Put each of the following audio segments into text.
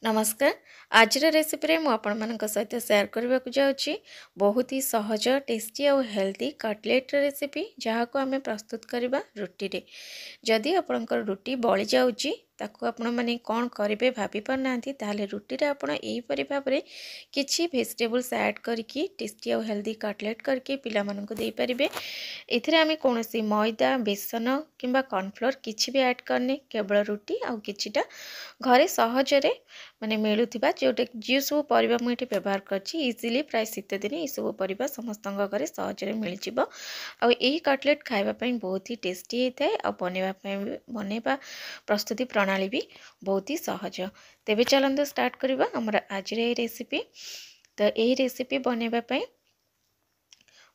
नमस्कार। आज रेसिपी मु आपण सहित शेयर करने को जाऊँगी बहुत ही सहज टेस्टी और हेल्दी कटलेट रेसिपी जहाँ को आम प्रस्तुत करवा रुटी रे। जदि आपणकर रुटी बली जाऊँगी ताकू आपण मैंने कौन करेंगे भाभी पारना ताले रुटी रे आपण यहीपरि भाव में किसी भेजिटेबल्स ऐड करके टेस्टी और हेल्दी कटलेट करके पिला मानक दे पारिबे। एथिरे आमे कोनोसी मैदा बेसन किंबा कॉर्नफ्लोर किछि भी ऐड करने केवल रुटी और किछिटा घरे सहजरे माने मिलुथिबा जो सब परिबा मुझे व्यवहार करछि इजिली प्राय शीत दिन ये सब परिबा समस्त घरे सहजरे मिल जिवो। आ यही कटलेट खाइबा पई बहुत ही टेस्टी होता है और बनैबा प्रस्तुति प्रणाली भी बहुत ही सहज। तेबे चलंतु स्टार्ट करबा हमर आज रे रेसिपी। तो यही रेसिपी बनैबा पई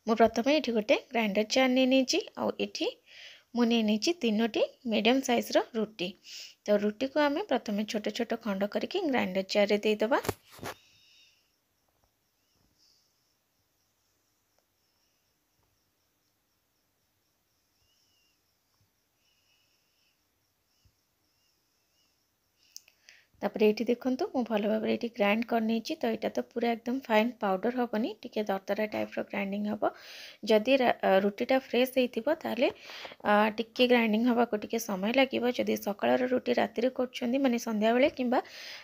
मु प्रथमे एठी गोटे ग्राइंडर जार नेछि और एठी मु नेछि 3टी मीडियम साइज रो रुटी। तो रुटी को आम प्रथम छोट छोट खंड करके ग्राइंडर जार रे देदबा। तापर ये देखूँ मु भल भाव ये ग्राइंड करनी। तो यहाँ तो पूरा एकदम फाइन पाउडर हेनी टी दरदरा टाइप ग्राइंडिंग हम। जदि रुटीटा फ्रेश होता टिके ग्राइंडिंग हवा को टिके समय लगे। जदि सकाळ रुटी राति कर माने संध्या बेले किंबा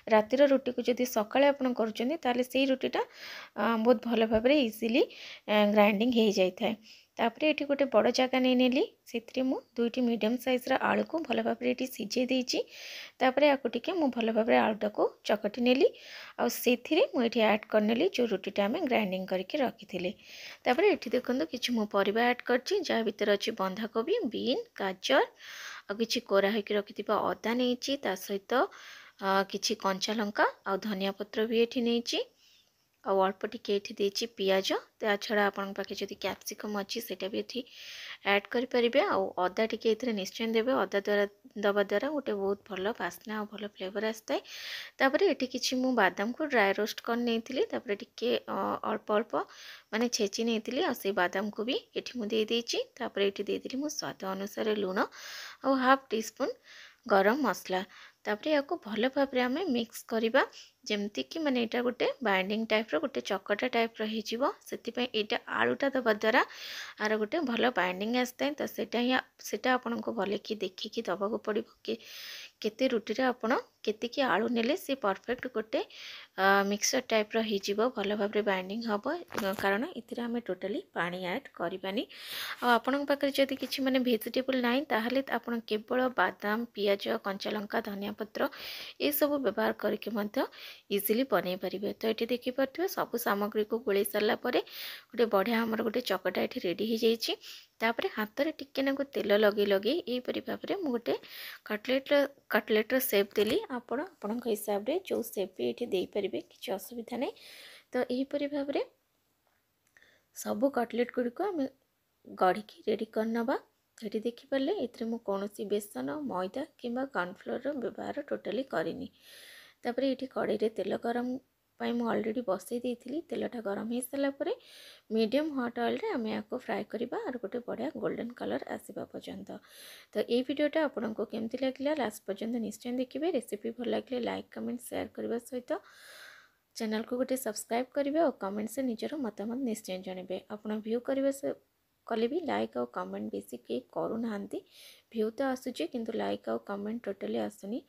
रातिर रुटी को जदि सकाळे आपण कर से रुटीटा बहुत भल भाव में इजिली ग्राइंडिंग हो जाए। तापर ये गोटे बड़ जगह नहीं नेली से मु 2टी मीडियम साइज आलू को भल भाव में सीझे देछि। तापर या टिके मु भल भाव आलूटा को चकटी नेली और से मुझे ऐड करनेली जो रुटीटा आम ग्राइंडिंग करके रखी। तापर ये देखो कि मु परिबा ऐड करछि जहाँ भीतर अच्छी बंधाकोबी बीन गाजर और किसी कोरा होकर रखि अदा नहीं सहित किसी कंचा लंका और धनिया पत्र भी ये नहीं और अल्प टिके ये पियाज ता छड़ा आपण पाखे जदि कैप्सिकम अच्छी सेटा भी ये ऐड करें। और अदा टिके ये निश्चय देवे अदा द्वारा दबा द्वारा गोटे बहुत भल बास्ना और भल फ्लेवर आसता है। तापर ये किसी मु बादाम को ड्राई रोस्ट कर नहीं टिके अल्प अल्प माने छेची नहीं और से बादाम को भी ये मुझे देदेछि। तापर ये देदेली मु स्वाद अनुसार लुण और हाफ टी स्पून गरम मसला। तापर या भल भाव में आम मिक्स करवा जमती कि माने एटा गोटे बाइंडिंग टाइप रो गोटे चकटा टाइप रहीजिवो। सेतिपई एटा आलूटा दबा द्वारा आर गोटे भल बाइंडिंग आसता है। तो सेटा आपन को भले कि देखिकी दबाको पड़िबो कि केते रुटी रे आपण केतिकी आलू नेले से परफेक्ट गोटे मिक्सर टाइप रहीजिवो भल भाव में बाइंडिंग हबो। कारण इथिरे आमे टोटली पानी ऐड करबानी। आ आपन पाखरे जदि किछि माने वेजिटेबल नाही ताहले आपण केवल बादाम पियाज कंचा लंका धनिया पत्र ये सब व्यवहार करके मध्य इजिली बनै पारिबे। तो ये देखि पारथिबे सब सामग्री को गोळै सरला परे गोटे बढ़िया हमर गोटे चकटा ये रेडी हो जाइछि। तापर हाथ रे टिके नाको तेल लगे लगे यही परि भाव में मु गोटे कटलेटर शेप देली। आपण आपन हिसाब रे जो शेप भी ये दे पारिबे किछि असुविधा नहीं। तो यही परि भाव में सब कटलेट गुड़िक आम गढ़ी रेडी करनबा। ये देखिपारे ये कौन बेसन मैदा किंबा कॉर्नफ्लोर व्यवहार टोटाली करिनी। तापर ये कड़ाई रे तेल गरम पाई मु ऑलरेडी बसई देइथिली। तेलटा गरम हो सारा पर मीडियम हॉट ऑयल रे आम या फ्राए करबा और गोटे बढ़िया गोल्डन कलर आसवा पर्यंत। तो ये वीडियोटा आपन को केमती लागला लास्ट पर्यंत निश्चय देखिए। रेसिपी भल लगे लाइक कमेंट शेयर करने सहित चैनल को गोटे सब्सक्राइब करेंगे और कमेंट से निजर मतामत निश्चय जनइबे। आपन व्यू करने से कले भी लाइक और कमेंट बेसी के करूना। व्यू तो आसूचे किंतु लाइक और कमेंट टोटली आसुनी।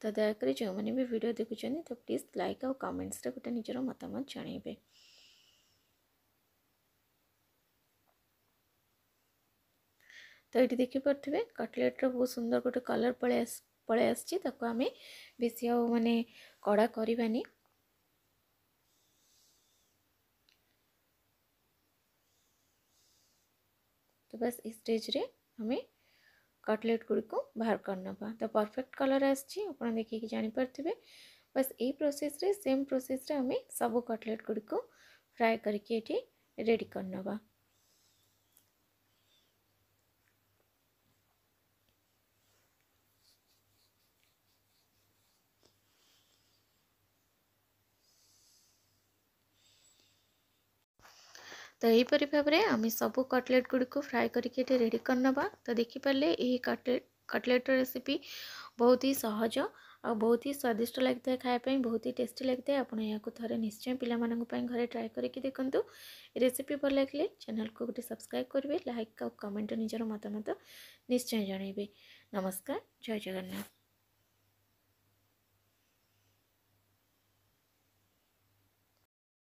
तो दयाकोरी जो मैंने भी वीडियो देखुं तो प्लीज लाइक और कमेंट्स रे गोटे निजर मतामत जनइबे। तो ये देखिपे कटलेट रो बहुत सुंदर गोटे कलर पळे आसी आम बेसी माने कड़ा करवानी। तो बस इस स्टेज रे हमें कटलेट गुड़िक बाहर करनबा। तो परफेक्ट कलर आसी आपन देखिए जानीपारे। बस यही प्रोसेस रे सेम प्रोसेस रे हमें सब कटलेट गुड़िक फ्राए करके ये रेडी करनबा। तो यहीपरि भाव में आम सब कटलेट गुड़िक फ्राए करके रेडी करनबा। तो देखिपारे यही कटलेट रेसिपी बहुत ही सहज आ बहुत ही स्वादिष्ट लगता है खायापी बहुत ही टेस्टी लगता है। आपण या थे निश्चय पाई घरे ट्राए करके देखूँ। रेसिपी भल लगे चैनल को गोटे सब्सक्राइब करेंगे लाइक और कमेंट निजर मतामत निश्चय जनइबे। नमस्कार जय जगन्नाथ।